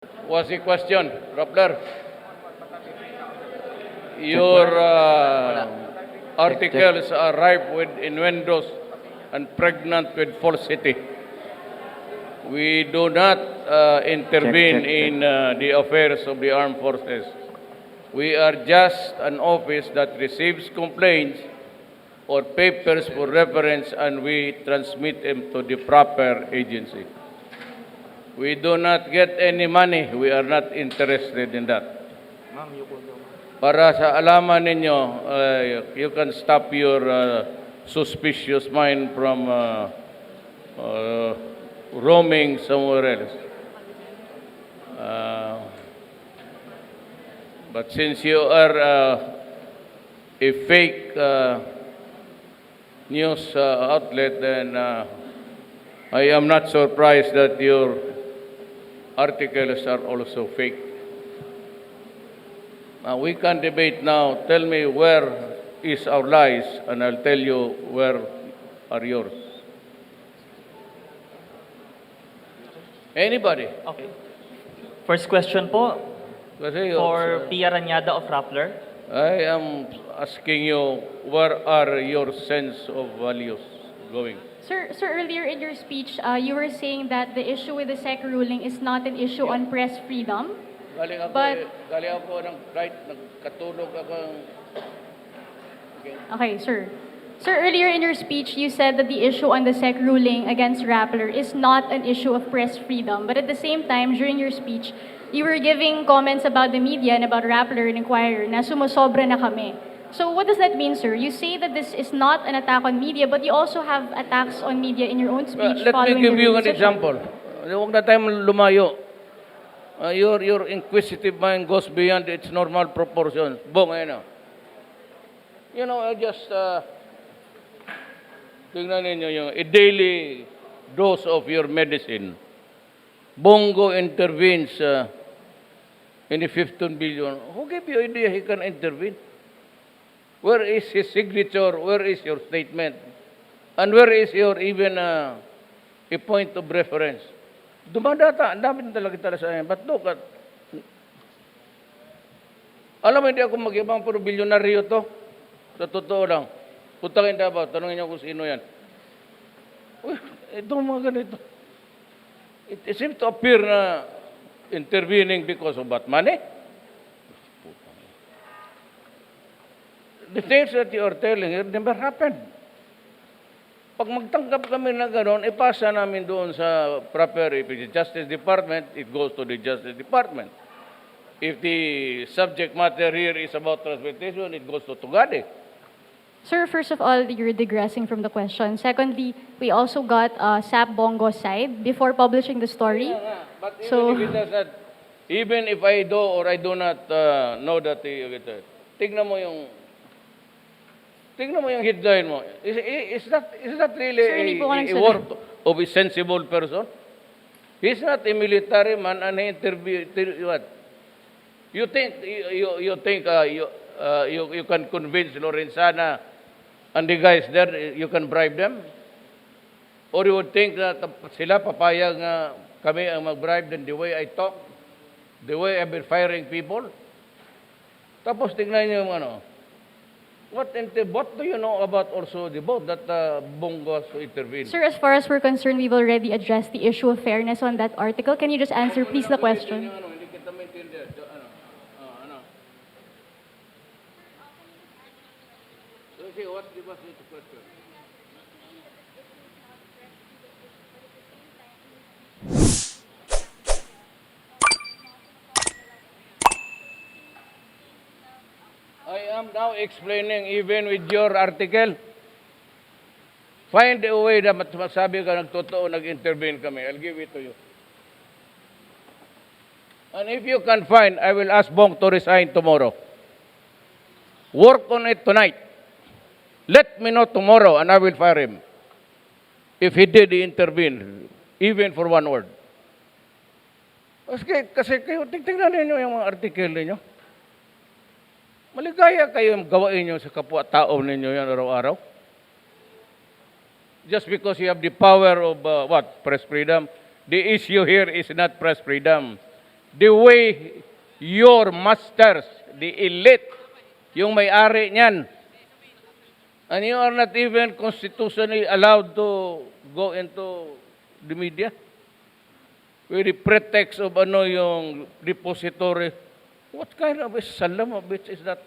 Was the question, Rappler? Your articles are ripe with innuendos and pregnant with falsity. We do not intervene in the affairs of the armed forces. We are just an office that receives complaints or papers for reference, and we transmit them to the proper agency. We do not get any money. We are not interested in that. Para sa alaman ninyo, you can stop your suspicious mind from roaming somewhere else. But since you are a fake news outlet, then I am not surprised that your articles are also fake. We can debate now. Tell me where is our lies, and I'll tell you where are yours. Anybody? Okay. First question po Kasi for Pia Ranyada of Rappler. I am asking you, where are your sense of values going? Sir, earlier in your speech, you were saying that the issue with the SEC ruling is not an issue on press freedom. Galing ako ng flight, nagkatulog ako. Okay, sir. Sir, earlier in your speech, you said that the issue on the SEC ruling against Rappler is not an issue of press freedom. But at the same time, during your speech, you were giving comments about the media and about Rappler and Inquirer na sumusobra na kami. So what does that mean, sir? You say that this is not an attack on media, but you also have attacks on media in your own speech. Let me give you an decision. example. Huwag na tayo lumayo. Your inquisitive mind goes beyond its normal proportions. Bong, ayun. You know, I just tingnan ninyo yung a daily dose of your medicine. Bongo intervenes in the 15 billion. Who gave you idea he can intervene? Where is his signature? Where is your statement? And where is your even a point of reference? Dumadata, ang dami talaga sa akin. But look at, alam mo, hindi ako mag-ibang pero bilyonaryo to. Sa totoo lang. Putangin Davao, tanongin niyo kung sino yan. Uy, itong mga ganito. It seems to appear na intervening because of what? Money? The things that you are telling it never happened. Pag magtanggap kami na gano'n, ipasa namin doon sa proper, if it's Justice Department, it goes to the Justice Department. If the subject matter here is about transportation, it goes to Tugade. Sir, first of all, you're digressing from the question. Secondly, we also got SAP Bongo's side before publishing the story. Yeah, but So- even if it does not, even if I do or I do not know that, tignan mo yung headline mo. Is that really Sir, hindi po ako a nagsalita. work of a sensible person? He's not a military man and he what? You think you can convince Lorenzana and the guys there, you can bribe them? Or you would think that sila papayag nga kami ang mag-bribe then the way I talk, the way I've been firing people? Tapos tingnan niyo yung ano. What do you know about also the vote that Bongo has to intervene? Sir, as far as we're concerned, we've already addressed the issue of fairness on that article. Can you just answer, please, the question? Hindi kita maintindihan. So, what's the question? I am now explaining even with your article. Find a way na masabi ka nagtotoo, nag-intervene kami. I'll give it to you. And if you can find, I will ask Bong to resign tomorrow. Work on it tonight. Let me know tomorrow and I will fire him. If he did intervene, even for one word. Kasi kayo, tingnan ninyo yung mga article ninyo. Maligaya kayong gawain nyo sa kapwa-tao ninyo yan araw-araw. Just because you have the power of, press freedom. The issue here is not press freedom. the way your masters, the elite, yung may-ari niyan, and you are not even constitutionally allowed to go into the media with the pretext of yung depository. What kind of a salam of bitch is that?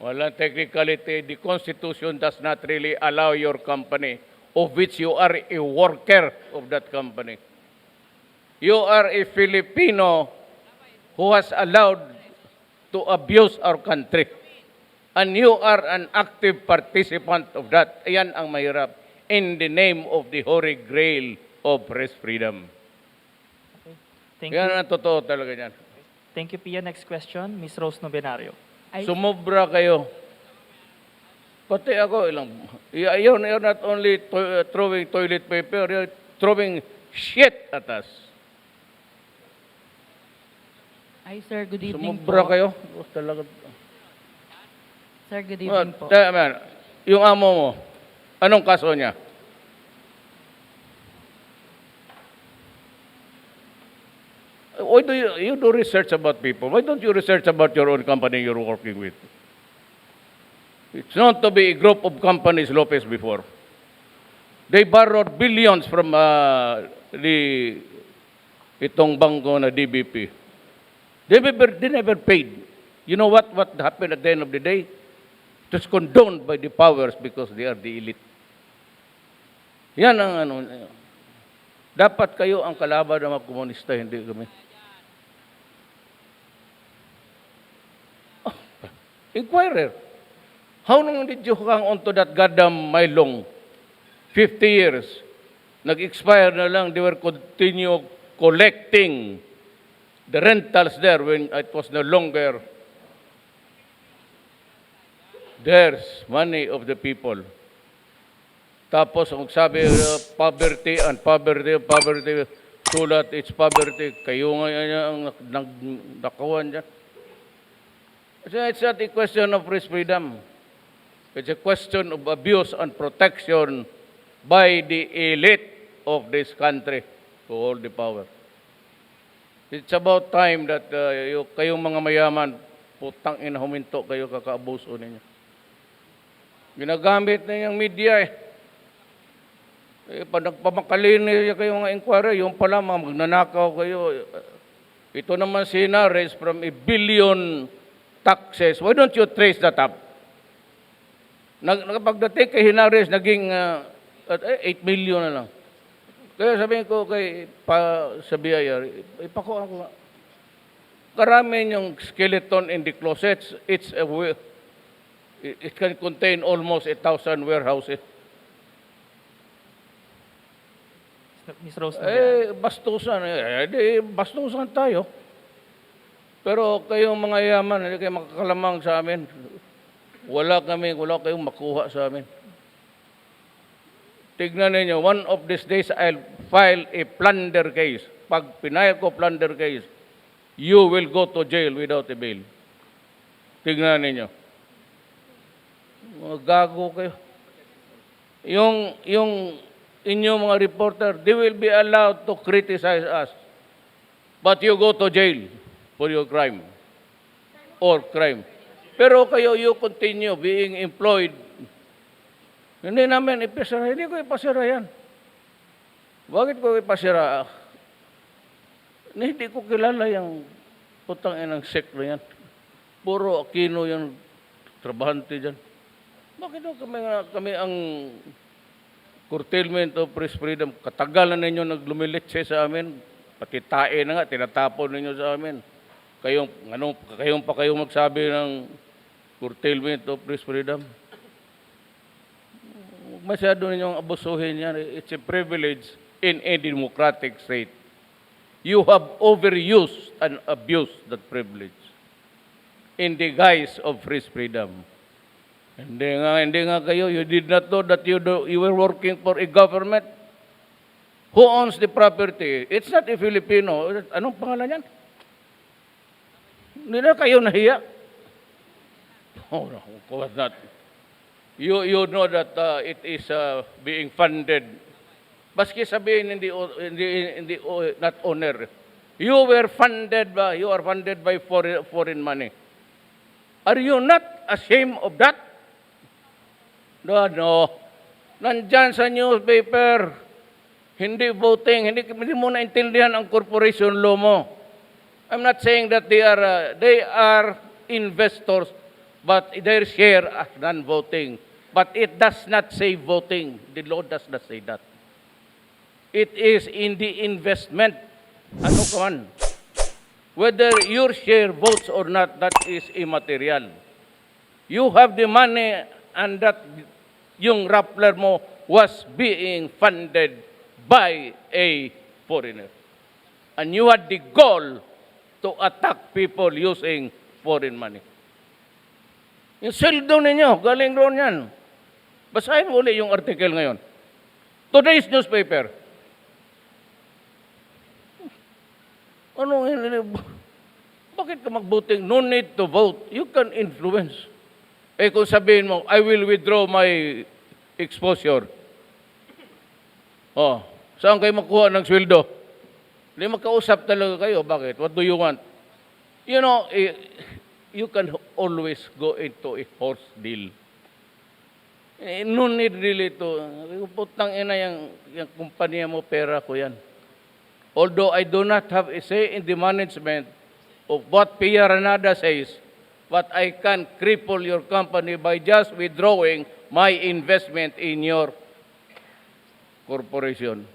Walang technicality. The Constitution does not really allow your company, of which you are a worker of that company. You are a Filipino who has allowed to abuse our country. And you are an active participant of that. Ayan ang mahirap. In the name of the Holy Grail of press freedom. Thank Yan you. ang totoo talaga yan. Thank you, Pia. Next question, Ms. Rose Novenario. Sumobra kayo. Pati ako, you're not only throwing toilet paper, you're throwing shit at us. Ay, sir, good evening Sumobra po. kayo. Oh, talaga. Sir, good evening po. Yung amo mo, anong kaso niya? Why do you do research about people? Why don't you research about your own company you're working with? It's known to be a group of companies, Lopez, before. They borrowed billions from itong bangko na DBP. They never paid. You know what happened at the end of the day? It was condoned by the powers because they are the elite. Yan ang dapat kayo ang kalaban ng mga komunista, hindi kami. Inquirer. How long did you hang on to that goddamn Mylong? 50 years. Nag-expire na lang, they were continue collecting the rentals there when it was no longer theirs, money of the people. Tapos, ang sabi, poverty, sulat, it's poverty. Kayo nga ang nakawan dyan. It's not a question of press freedom. It's a question of abuse and protection by the elite of this country to hold the power. It's about time that kayong mga mayaman, putang ina, huminto kayo, kakaabuso ninyo. Ginagamit na yung media pag nagpamakalin niya kayo mga inquiry, yung pala mga magnanakaw kayo. Ito naman si Hinares from a billion taxes. Why don't you trace that up? Pagdating kay Hinares, naging 8 million na lang. Kaya sabihin ko sa BIR, ipakuha ko nga. Karami yung skeleton in the closets. It can contain almost 1,000 warehouses. Ms. Rose Novenario. Bastusan tayo. Pero kayong mga yaman, hindi kayo makakalamang sa amin. Wala kayong makuha sa amin. Tignan ninyo, one of these days I'll file a plunder case. Pag pinayag ko plunder case, you will go to jail without a bail. Tignan ninyo. Mga gago kayo. Yung inyong mga reporter, they will be allowed to criticize us. But you go to jail for your crime. Or crime. Pero kayo, you continue being employed. Hindi namin ipasira. Hindi ko ipasira yan. Bakit ko ipasira? Hindi ko kilala yung putang inang sect na yan. Puro Aquino yung trabahante dyan. Bakit kami ang curtailment of press freedom? Katagal na ninyo naglumilitse sa amin. Pati tae na nga, tinatapon ninyo sa amin. Kayong pa kayong magsabi ng curtailment of press freedom? Masyado ninyong abusuhin yan. It's a privilege in a democratic state. You have overused and abused that privilege in the guise of press freedom. Hindi nga kayo. You did not know that you were working for a government. who owns the property. It's not a Filipino. Anong pangalan yan? Hindi na kayo nahiya. Oh, no, of course not. You know that it is being funded. Baski sabihin hindi not owner. You are funded by foreign money. Are you not ashamed of that? No. Nandyan sa newspaper, hindi voting, hindi mo naintindihan ang corporation law mo. I'm not saying that they are investors, but their share as non-voting. But it does not say voting. The law does not say that. It is in the investment. Ano kaman? Whether your share votes or not, that is immaterial. You have the money and that yung Rappler mo was being funded by a foreigner. And you had the goal to attack people using foreign money. Yung sweldo ninyo, galing roon yan. Basahin mo ulit yung article ngayon. Today's newspaper. Bakit ka mag-voting? No need to vote. You can influence. Kung sabihin mo, I will withdraw my exposure. Saan kayo makuha ng sweldo? Hindi magkausap talaga kayo. Bakit? What do you want? You know, you can always go into a horse deal. No need really to, putang ina yung kumpanya mo, pera ko yan. Although I do not have a say in the management of what Pia Ranada says, but I can cripple your company by just withdrawing my investment in your corporation.